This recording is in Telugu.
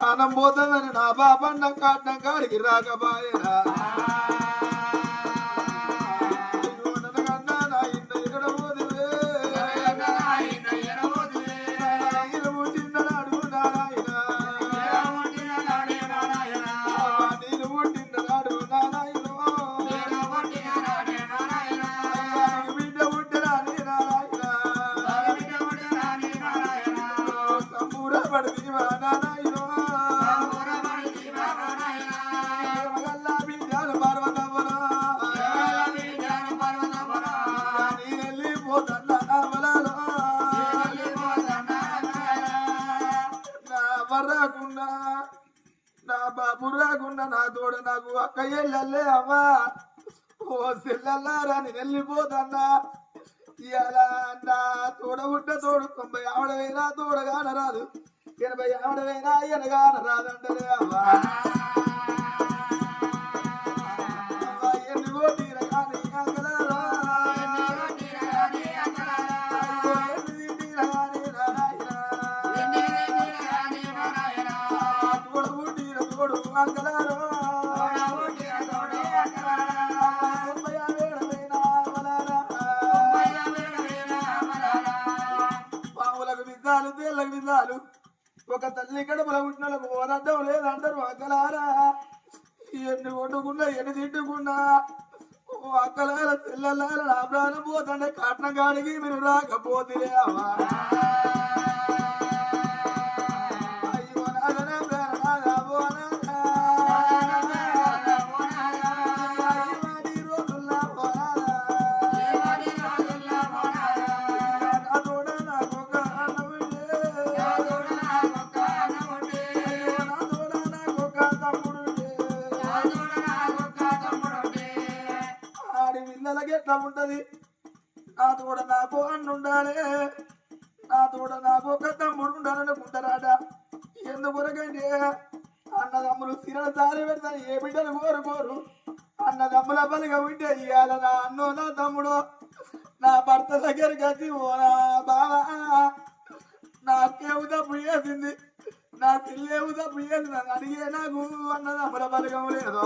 ఆనం పోతుందని నా బాబన్న కాటం కాడికి రాకపాయరా నా బాబు రాకుండా నా తోడ నాకు అక్కయ్యల్లే అవ్వా ఓ సెల్లల్లారా నేను వెళ్ళిపోతాన్నా ఇలా నా తోడ ఉంటే తోడు 90 ఆవిడవైనా తోడగాన రాదు 80 ఆవిడవైనా ఎనగాన రాదంటే అవ్వా ఎన్ని కోటీర కానీ అంగలారా ఒక తల్లి కడుపుల పుట్టినలకు ఓనర్థం లేదంటారు అక్కలారా ఎన్ని వండుకున్నా ఎన్ని తిట్టుకున్నా అక్కలార తెల్లలార నా ప్రాణం పోతుండే కాటన కాడికి మీరు రాకపోతే అమ్మా ఎట్లా ఉంటది నా తోడ నాకు అన్ను ఉండాలి నా తోడ నాకు ఒక తమ్ముడు ఉండాలనుకుంటారాట ఎందుకొరకంటే అన్నదమ్ములు సిరల సారి పెడతారు ఏ బిడ్డలు కోరుకోరు అన్నదమ్ముల బలిగా ఉంటే ఇవాళ నా అన్నో నా తమ్ముడు నా భర్త దగ్గరికి వచ్చి ఓ నా బావా నాకేవు తప్పు చేసింది నా పిల్లేవు తప్పు చేసింది అని అడిగే నాకు అన్నదమ్ముల బలిగం లేదు